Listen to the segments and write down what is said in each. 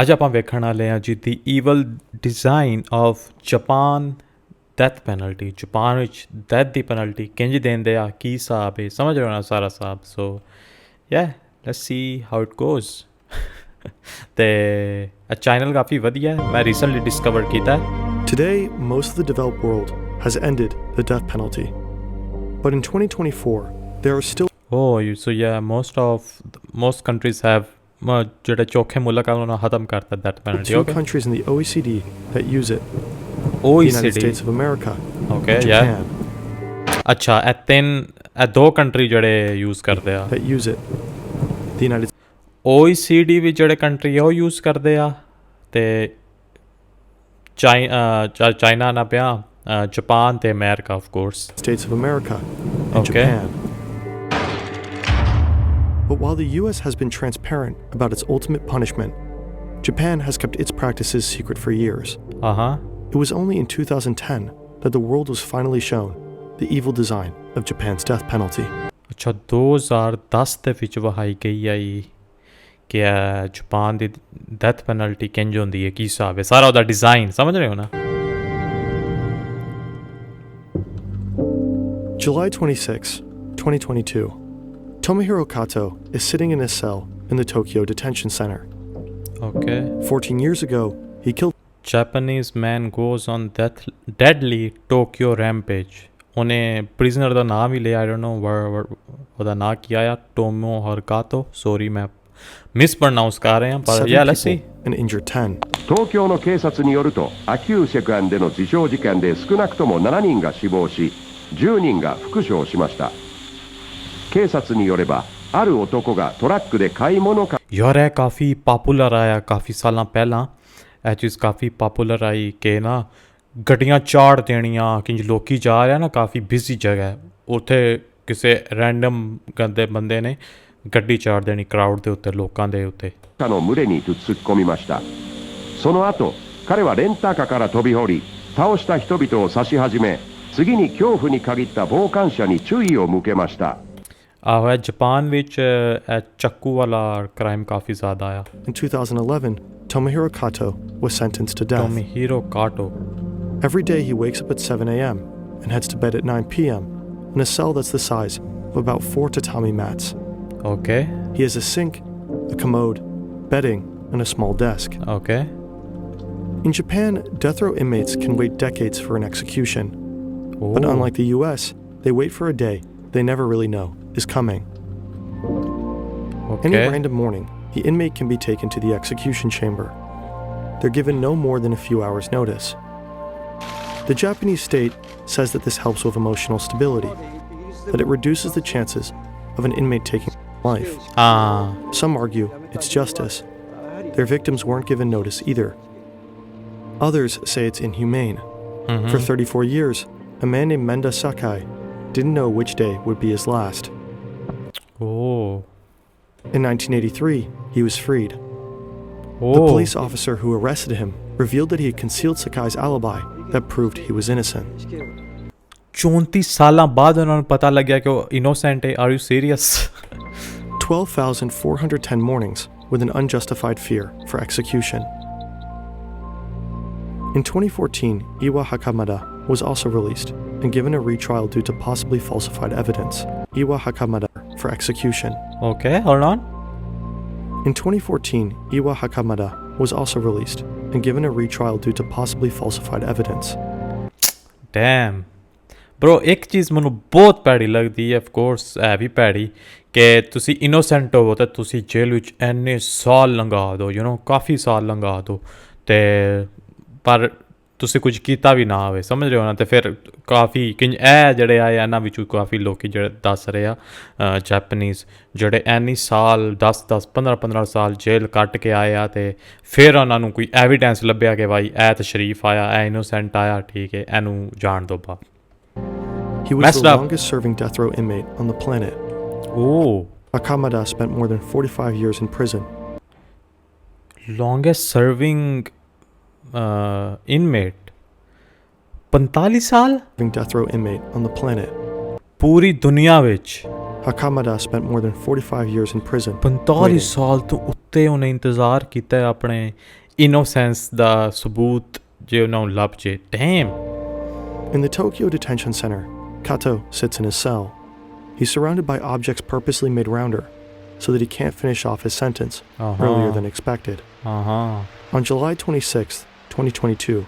ਅੱਜ ਆਪਾਂ ਵੇਖਣ ਵਾਲੇ ਹਾਂ ਜੀ ਦੀ evil design of Japan death penalty. Japan ਵਿੱਚ ਡੈਥ ਦੀ ਪੈਨਲਟੀ ਕਿੰਝ ਦਿੰਦੇ ਆ, ਕੀ ਹਿਸਾਬ ਹੈ, ਸਮਝ ਰਹੇ ਹੋ ਨਾ ਸਾਰਾ ਹਿਸਾਬ। ਸੋ ਯਾ let's see how it goes. ਅਤੇ ਇਹ ਚੈਨਲ ਕਾਫੀ ਵਧੀਆ ਹੈ, ਮੈਂ ਰੀਸੈਂਟਲੀ ਡਿਸਕਵਰ ਕੀਤਾ ਹੈ। Today, most of the developed world has ended the death penalty. But in 2024, there are still most countries have ਜਿਹੜੇ ਚੌਖੇ ਮੁਲਕ ਆ ਉਹਨਾਂ ਨੂੰ ਖਤਮ ਕਰਤਾ death penalty. two countries in the OECD that use it. The United States of America and Japan. ਅੱਛਾ, ਇਹ ਦੋ ਕੰਟਰੀ ਜਿਹੜੇ ਯੂਜ਼ ਕਰਦੇ ਆ that use it. The United OECD ਵੀ ਜਿਹੜੇ ਕੰਟਰੀ ਆ ਉਹ ਯੂਜ਼ ਕਰਦੇ ਆ, ਅਤੇ ਚਾਈਨਾ ਨਾ ਪਿਆ, ਜਾਪਾਨ ਅਤੇ America of course. States of America and Japan. But while the US has been transparent about its ultimate punishment, Japan has kept its practices secret for years. It was only in 2010 that the world was finally shown the evil design of Japan's death penalty. ਅੱਛਾ, 2010 ਦੇ ਵਿੱਚ ਵਹਾਈ ਗਈ ਆਈ ਕਿ Japan ਦੀ death penalty ਕਿੰਝ ਹੁੰਦੀ ਹੈ, ਕੀ ਹਿਸਾਬ ਹੈ, ਸਾਰਾ ਉਹਦਾ ਡਿਜ਼ਾਈਨ ਸਮਝ ਰਹੇ ਹੋ ਨਾ। July 26, 2022. Tomohiro Kato is sitting in his cell in the Tokyo detention center. 14 years ago, he killed Japanese man goes on deadly Tokyo rampage. ਉਹਨੇ ਪ੍ਰਿਜ਼ਨਰ ਦਾ ਨਾਮ ਹੀ ਲਿਆ, I don't know ਉਹਦਾ ਨਾਂ ਕੀ ਆਇਆ, Tomohiro Kato. ਸੋਰੀ ਮੈਂ miss pronounce ਕਰ ਰਿਹਾ, ਪਰ yeah, let's see. And injured 10. 東京の警察によると、秋生シェクアンでの自傷事件で少なくとも7人が死亡し、10人が負傷しました。警察によればある男がトラックで買い物かਯਾਰ ਇਹ ਕਾਫੀ ਪਾਪੂਲਰ ਆਇਆ ਕਾਫੀ ਸਾਲਾਂ ਪਹਿਲਾਂ। ਇਹ ਚੀਜ਼ ਕਾਫੀ ਪਾਪੂਲਰ ਆਈ ਕਿ ਨਾ ਗੱਡੀਆਂ ਚਾੜ ਦੇਣੀਆਂ, ਕਿੰਝ ਲੋਕੀ ਜਾ ਰਿਹਾ ਨਾ, ਕਾਫੀ ਬਿਜ਼ੀ ਜਗ੍ਹਾ, ਉੱਥੇ ਕਿਸੇ ਰੈਂਡਮ ਗੰਦੇ ਬੰਦੇ ਨੇ ਗੱਡੀ ਚਾੜ ਦੇਣੀ ਕਰਾਊਡ ਦੇ ਉੱਤੇ, ਲੋਕਾਂ ਦੇ ਉੱਤੇ। の群れに突っ込みました。その後彼はレンタカーから飛び降り、倒した人々を刺し始め、次に恐怖に限った傍観者に注意を向けました。ਆਹੋ, ਇਹ ਜਾਪਾਨ ਵਿੱਚ ਚੱਕੂ ਵਾਲਾ ਕ੍ਰਾਈਮ ਕਾਫੀ ਜ਼ਿਆਦਾ ਆਇਆ। In 2011, Tomohiro Kato was sentenced to death. Tomohiro Kato. Every day he wakes up at 7 a.m. and heads to bed at 9 p.m. in a cell that's the size of about 4 tatami mats. Okay. He has a sink, a commode, bedding, and a small desk. Okay. In Japan, death row inmates can wait decades for an execution. But unlike the US, they wait for a day they never really know is coming. Any random morning, the inmate can be taken to the execution chamber. They're given no more than a few hours' notice. The Japanese state says that this helps with emotional stability, that it reduces the chances of an inmate taking life. Some argue it's justice. Their victims weren't given notice either. Others say it's inhumane. For 34 years, a man named Menda Sakai didn't know which day would be his last. In 1983, he was freed. The police officer who arrested him revealed that he had concealed Sakai's alibi that proved he was innocent. 34 ਸਾਲਾਂ ਬਾਅਦ ਉਹਨਾਂ ਨੂੰ ਪਤਾ ਲੱਗਿਆ ਕਿ ਉਹ innocent ਹੈ। Are you serious? 12,410 mornings with an unjustified fear for execution. In 2014, Iwa Hakamada was also released and given a retrial due to possibly falsified evidence. Iwa Hakamada for execution. Okay, hold on. In 2014, Iwa Hakamada was also released and given a retrial due to possibly falsified evidence. Damn. Bro, ਇੱਕ ਚੀਜ਼ ਮੈਨੂੰ ਬਹੁਤ ਭੈੜੀ ਲੱਗਦੀ ਹੈ, of course ਹੈ ਵੀ ਭੈੜੀ, ਕਿ ਤੁਸੀਂ ਇਨੋਸੈਂਟ ਹੋਵੋ ਤਾਂ ਤੁਸੀਂ ਜੇਲ੍ਹ ਵਿੱਚ ਇੰਨੇ ਸਾਲ ਲੰਘਾ ਦਿਓ, ਕਾਫੀ ਸਾਲ ਲੰਘਾ ਦਿਓ, ਅਤੇ ਪਰ ਤੁਸੀਂ ਕੁਝ ਕੀਤਾ ਵੀ ਨਾ ਹੋਵੇ, ਸਮਝ ਰਹੇ ਹੋ ਨਾ। ਅਤੇ ਫਿਰ ਕਾਫੀ ਇਹ ਜਿਹੜੇ ਆਏ ਇਹਨਾਂ ਵਿੱਚੋਂ ਕਾਫੀ ਲੋਕ ਜਿਹੜੇ ਦੱਸ ਰਹੇ ਆ ਜੈਪਨੀਜ਼ ਜਿਹੜੇ ਇੰਨੀ ਸਾਲ 10-10 15-15 ਸਾਲ ਜੇਲ੍ਹ ਕੱਟ ਕੇ ਆਏ ਆ, ਅਤੇ ਫਿਰ ਉਹਨਾਂ ਨੂੰ ਕੋਈ ਐਵੀਡੈਂਸ ਲੱਭਿਆ ਕਿ ਭਾਈ ਇਹ ਤਾਂ ਸ਼ਰੀਫ ਆਇਆ, ਇਹ ਇਨੋਸੈਂਟ ਆਇਆ, ਠੀਕ ਹੈ, ਇਹਨੂੰ ਜਾਣ ਦਿਓ ਬਾਹਰ। He was the longest serving death row inmate on the planet. Hakamada spent more than 45 years in prison. Longest serving inmate 45 ਸਾਲ death row inmate on the planet. ਪੂਰੀ ਦੁਨੀਆ ਵਿੱਚ। Hakamada spent more than 45 years in prison. 45 waiting. ਸਾਲ ਤੋਂ ਉੱਤੇ ਉਹਨੇ ਇੰਤਜ਼ਾਰ ਕੀਤਾ ਹੈ ਆਪਣੇ ਇਨੋਸੈਂਸ ਦਾ ਸਬੂਤ ਜੇ ਉਹਨਾਂ ਨੂੰ ਲੱਭ ਜੇ dam In the Tokyo Detention Center, Kato sits in his cell. He's surrounded by objects purposely made rounder so that he can't finish off his sentence earlier than expected. On July 26, 2022,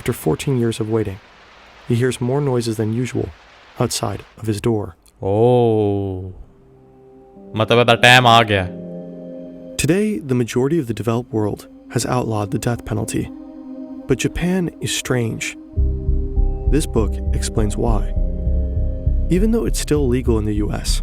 after 14 years of waiting, he hears more noises than usual outside of his door. ਮਤਲਬ ਇਹਦਾ time ਆ ਗਿਆ Today, the majority of the developed world has outlawed the death penalty. But Japan is strange. This book explains why. Even though it's still legal in the US,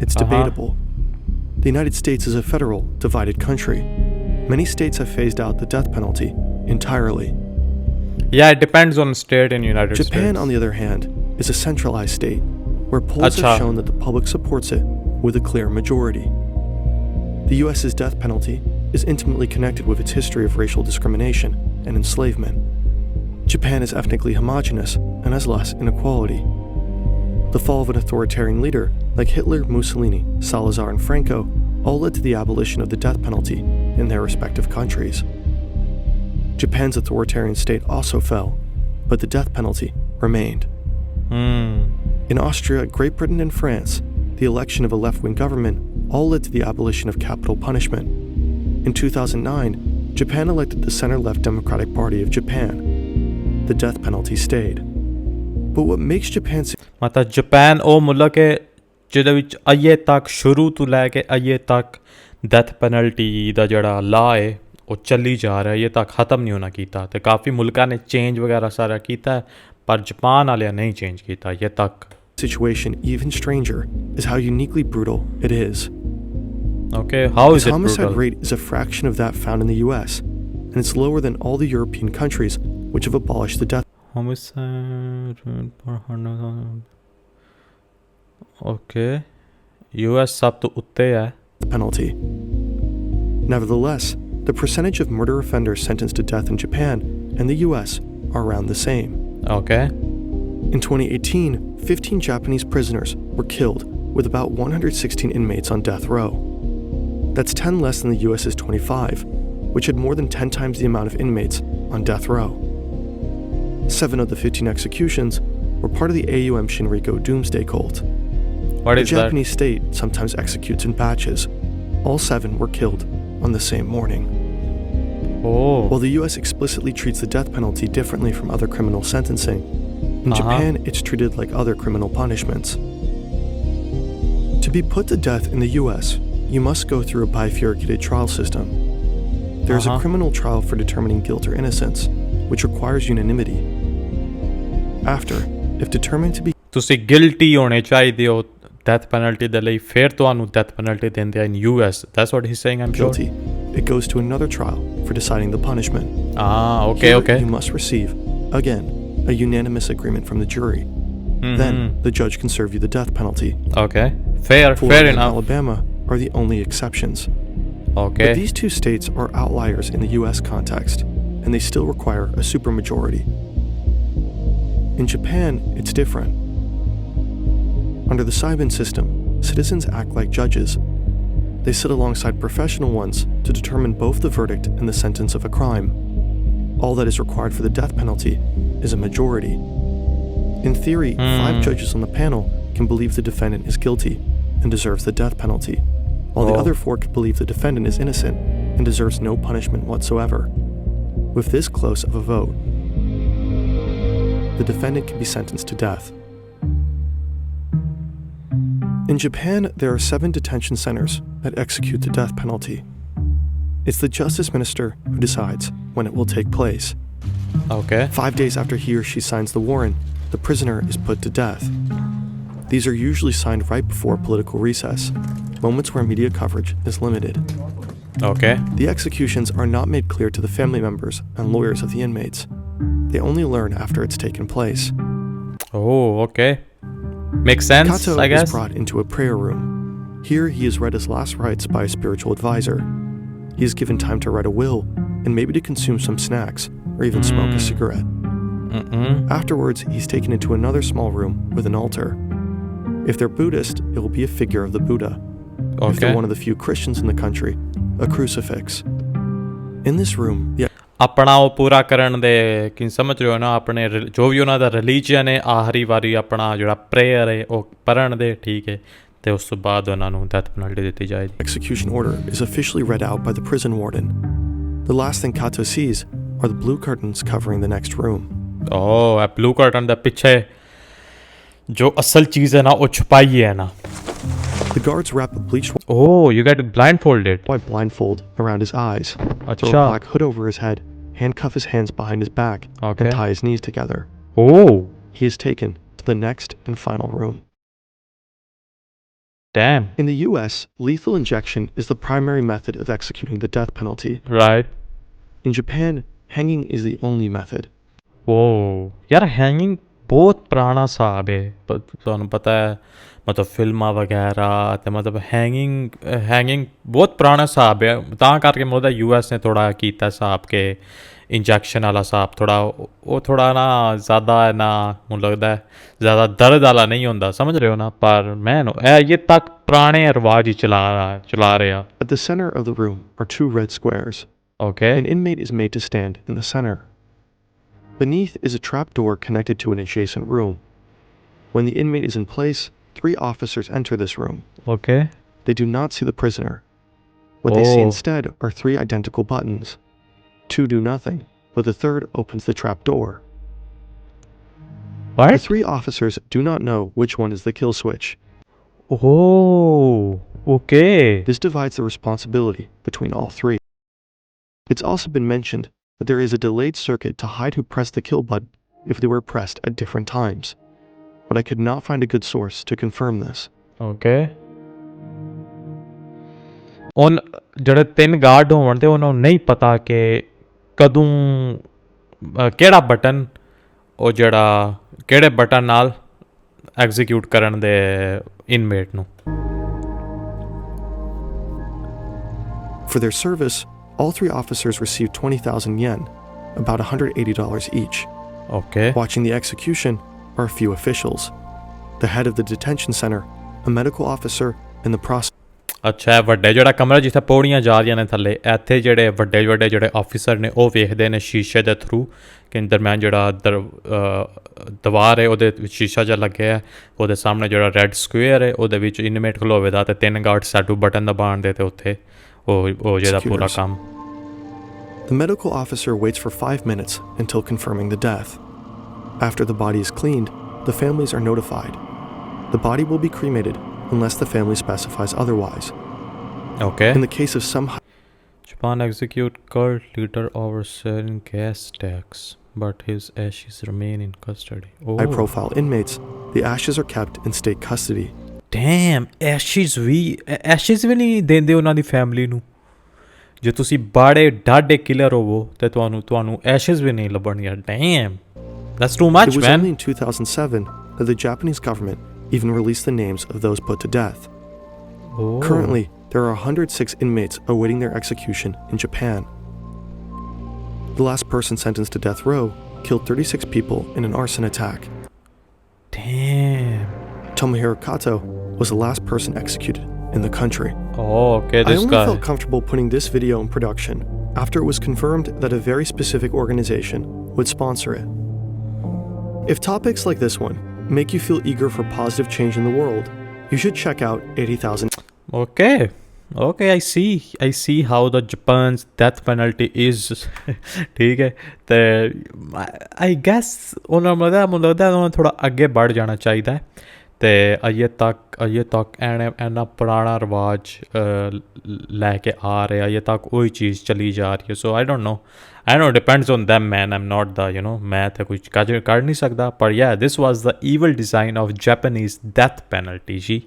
it's debatable. The United States is a federal, divided country. Many states have phased out the death penalty entirely. Yeah, it depends on state in United States. Japan, on the other hand, is a centralized state where polls have shown that the public supports it with a clear majority. The US's death penalty is intimately connected with its history of racial discrimination and enslavement. Japan is ethnically homogeneous and has less inequality. The fall of an authoritarian leader like Hitler, Mussolini, Salazar, and Franco all led to the abolition of the death penalty in their respective countries. Japan's authoritarian state also fell, but the death penalty remained. In Austria, Great Britain, and France, the election of a left-wing government all led to the abolition of capital punishment. In 2009, Japan elected the center-left Democratic Party of Japan. The death penalty stayed. But what makes Japan ਮਤਲਬ Japan ਉਹ ਮੁਲਕ ਹੈ ਜਿਹਦੇ ਵਿੱਚ ਅਜੇ ਤੱਕ ਸ਼ੁਰੂ ਤੋਂ ਲੈ ਕੇ ਅਜੇ ਤੱਕ ਡੈਥ ਪੈਨਲਟੀ ਦਾ ਜਿਹੜਾ ਲਾ ਹੈ ਉਹ ਚੱਲੀ ਜਾ ਰਿਹਾ ਅਜੇ ਤੱਕ ਖਤਮ ਨਹੀਂ ਹੋਣਾ ਕੀਤਾ ਅਤੇ ਕਾਫੀ ਮੁਲਕਾਂ ਨੇ ਚੇਂਜ ਵਗੈਰਾ ਸਾਰਾ ਕੀਤਾ ਪਰ ਜਾਪਾਨ ਵਾਲਿਆਂ ਨਹੀਂ ਚੇਂਜ ਕੀਤਾ ਅਜੇ ਤੱਕ situation even stranger is how uniquely brutal it is. Okay, how is it brutal? The homicide rate is a fraction of that found in the US, and it's lower than all the European countries which have abolished the death homicide rate per 100,000. Okay, US ਸਭ ਤੋਂ ਉੱਤੇ ਹੈ penalty. Nevertheless, the percentage of murder offenders sentenced to death in Japan and the US are around the same. Okay. In 2018, 15 Japanese prisoners were killed, with about 116 inmates on death row. That's 10 less than the US's 25, which had more than 10 times the amount of inmates on death row. 7 of the 15 executions were part of the AUM Shinriko doomsday cult. What is the Japanese state sometimes executes in batches. All 7 were killed on the same morning. While the US explicitly treats the death penalty differently from other criminal sentencing, in Japan it's treated like other criminal punishments. To be put to death in the US, you must go through a bifurcated trial system. There is a criminal trial for determining guilt or innocence, which requires unanimity. After, if determined to be ਤੁਸੀਂ guilty ਹੋਣੇ ਚਾਹੀਦੇ ਹੋ death penalty ਦੇ ਲਈ ਫਿਰ ਤੁਹਾਨੂੰ death penalty ਦਿੰਦੇ ਆ in US. That's what he's saying, I'm guilty, it goes to another trial for deciding the punishment. Okay, Here, okay. You must receive, again, a unanimous agreement from the jury. Then, the judge can serve you the death penalty. Okay, fair Florida and enough. Alabama are the only exceptions. Okay. But these two states are outliers in the US context, and they still require a supermajority. In Japan, it's different. Under the Saiban system, citizens act like judges. They sit alongside professional ones to determine both the verdict and the sentence of a crime. All that is required for the death penalty is a majority. In theory, 5 judges on the panel can believe the defendant is guilty and deserves the death penalty, while the other 4 can believe the defendant is innocent and deserves no punishment whatsoever. With this close of a vote, the defendant can be sentenced to death. In Japan, there are 7 detention centers that execute the death penalty. It's the justice minister who decides when it will take place. Okay. 5 days after he or she signs the warrant, the prisoner is put to death. These are usually signed right before political recess, moments where media coverage is limited. Okay. The executions are not made clear to the family members and lawyers of the inmates. They only learn after it's taken place. Oh, okay. Makes sense, Kato I guess. is brought into a prayer room. Here he is read his last rites by a spiritual advisor. He is given time to write a will and maybe to consume some snacks or even smoke a cigarette. Afterwards, he's taken into another small room with an altar. If they're Buddhist, it will be a figure of the Buddha. If Okay. they're one of the few Christians in the country, a crucifix. In this room, the ਆਪਣਾ ਉਹ ਪੂਰਾ ਕਰਨ ਦੇ ਕੀ ਸਮਝ ਰਹੇ ਹੋ ਨਾ ਆਪਣੇ ਜੋ ਵੀ ਉਹਨਾਂ ਦਾ ਰਿਲੀਜੀਅਨ ਹੈ ਆਖਰੀ ਵਾਰੀ ਆਪਣਾ ਜਿਹੜਾ ਪ੍ਰੇਅਰ ਹੈ ਉਹ ਪੜ੍ਹਨ ਦੇ ਠੀਕ ਹੈ ਤੇ ਉਸ ਤੋਂ ਬਾਅਦ ਉਹਨਾਂ ਨੂੰ ਡੈਥ ਪੈਨਲਟੀ ਦਿੱਤੀ ਜਾਏਗੀ execution order is officially read out by the prison warden. The last thing Kato sees are the blue curtains covering the next room. ਓ ਇਹ ਬਲੂ ਕਰਟਨ ਦੇ ਪਿੱਛੇ ਜੋ ਅਸਲ ਚੀਜ਼ ਹੈ ਨਾ ਉਹ ਛੁਪਾਈ ਹੈ ਨਾ The guards wrap a bleached oh you get blindfolded white blindfold around his eyes, throw a ਅੱਛਾ black hood over his head, handcuff his hands behind his back, Okay. and tie his knees together. Oh He is taken to the next and final room. damn In the US, lethal injection is the primary method of executing the death penalty. right In Japan, hanging is the only method. ਓ ਯਾਰ hanging ਬਹੁਤ ਪੁਰਾਣਾ ਹਿਸਾਬ ਹੈ ਤੁਹਾਨੂੰ ਪਤਾ ਹੈ ਮਤਲਬ ਫਿਲਮਾਂ ਵਗੈਰਾ ਅਤੇ ਮਤਲਬ ਹੈਂਗਿੰਗ ਬਹੁਤ ਪੁਰਾਣਾ ਹਿਸਾਬ ਹੈ ਤਾਂ ਕਰਕੇ ਮਤਲਬ ਯੂ ਐਸ ਨੇ ਥੋੜ੍ਹਾ ਕੀਤਾ ਹਿਸਾਬ ਕਿ ਇੰਜੈਕਸ਼ਨ ਵਾਲਾ ਹਿਸਾਬ ਥੋੜ੍ਹਾ ਉਹ ਥੋੜ੍ਹਾ ਨਾ ਜ਼ਿਆਦਾ ਨਾ ਮੈਨੂੰ ਲੱਗਦਾ ਜ਼ਿਆਦਾ ਦਰਦ ਵਾਲਾ ਨਹੀਂ ਹੁੰਦਾ ਸਮਝ ਰਹੇ ਹੋ ਨਾ ਪਰ ਮੈਂ ਇਹ ਤੱਕ ਪੁਰਾਣੇ ਰਿਵਾਜ ਹੀ ਚਲਾ ਰਿਹਾ At the center of the room are two red squares. Okay An inmate is made to stand in the center. Beneath is a trap door connected to an adjacent room. When the inmate is in place, 3 officers enter this room. Okay They do not see the prisoner. What they see Oh. instead are 3 identical buttons. 2 do nothing, but the third opens the trap door. The what 3 officers do not know which one is the kill switch. oh okay This divides the responsibility between all 3. It's also been mentioned that there is a delayed circuit to hide who pressed the kill button if they were pressed at different times. But I could not find a good source to confirm this. Okay ਹੁਣ ਜਿਹੜੇ 3 guard ਹੋਣ ਤੇ ਉਹਨਾਂ ਨੂੰ ਨਹੀਂ ਪਤਾ ਕਿ ਕਦੋਂ ਕਿਹੜਾ ਬਟਨ ਉਹ ਜਿਹੜਾ ਕਿਹੜੇ ਬਟਨ ਨਾਲ ਐਗਜ਼ੀਕਿਊਟ ਕਰਨ ਦੇ ਇਨਮੇਟ ਨੂੰ For their service, all 3 officers received 20,000 yen, about $180 each. Okay Watching the execution are a few officials. The head of the detention center, a medical officer, and the prosecutor. ਅੱਛਾ ਇਹ ਵੱਡੇ ਜਿਹੜਾ ਕਮਰਾ ਜਿੱਥੇ ਪੌੜੀਆਂ ਜਾ ਰਹੀਆਂ ਨੇ ਥੱਲੇ ਇੱਥੇ ਜਿਹੜੇ ਵੱਡੇ ਜਿਹੜੇ ਆਫੀਸਰ ਨੇ ਉਹ ਵੇਖਦੇ ਨੇ ਸ਼ੀਸ਼ੇ ਦੇ ਥਰੂ ਕਿ ਦਰਮਿਆਨ ਜਿਹੜਾ ਦੀਵਾਰ ਹੈ ਉਹਦੇ ਵਿੱਚ ਸ਼ੀਸ਼ਾ ਜਿਹਾ ਲੱਗਿਆ ਹੈ ਉਹਦੇ ਸਾਹਮਣੇ ਜਿਹੜਾ ਰੈੱਡ ਸਕੁਏਅਰ ਹੈ ਉਹਦੇ ਵਿੱਚ ਇਨਮੇਟ ਖਲੋਵੇ ਦਾ ਅਤੇ 3 ਗਾਰਡ ਸਾਡੂ ਬਟਨ ਦਬਾਉਣ ਦੇ ਅਤੇ ਉੱਥੇ ਉਹ ਜਿਹੜਾ ਪੂਰਾ ਕੰਮ The medical officer waits for 5 minutes until confirming the death. After the body is cleaned, the families are notified. The body will be cremated unless the family specifies otherwise. Okay In the case of some Japan execute cult leader over selling gas tax, but his ashes remain in custody. Oh, high-profile inmates, the ashes are kept in state custody. damn, ashes ਵੀ ਨਹੀਂ ਦਿੰਦੇ ਉਹਨਾਂ ਦੀ family ਨੂੰ ਜੇ ਤੁਸੀਂ ਬਾੜੇ ਡਾਡੇ killer ਹੋਵੋ ਤੇ ਤੁਹਾਨੂੰ ਐਸ਼ਜ਼ ਵੀ ਨਹੀਂ ਲੱਭਣਗੀਆਂ damn that's too It much was man only in 2007 that the Japanese government even released the names of those put to death. oh. Currently, there are 106 inmates awaiting their execution in Japan. The last person sentenced to death row killed 36 people in an arson attack. damn Tomohiro Kato was the last person executed in the country. oh okay I this only guy felt comfortable putting this video in production after it was confirmed that a very specific organization would sponsor it. If topics like this one make you feel eager for positive change in the world, you should check out 80,000. okay I see how the Japan's death penalty is ਠੀਕ ਹੈ ਤੇ I guess ਉਹਨਾਂ ਮੈਨੂੰ ਲੱਗਦਾ ਉਹਨਾਂ ਥੋੜ੍ਹਾ ਅੱਗੇ ਵੱਧ ਜਾਣਾ ਚਾਹੀਦਾ ਹੈ ਤੇ ਅਜੇ ਤੱਕ ਇੰਨਾ ਪੁਰਾਣਾ ਰਿਵਾਜ ਲੈ ਕੇ ਆ ਰਿਹਾ ਅਜੇ ਤੱਕ ਉਹੀ ਚੀਜ਼ ਚਲੀ ਜਾ ਰਹੀ ਹੈ ਸੋ I don't know depends on them man I'm not the ਮੈਂ ਤਾਂ ਕੁਝ ਕਰ ਨਹੀਂ ਸਕਦਾ ਪਰ yeah this was the evil design of Japanese death penalty ਜੀ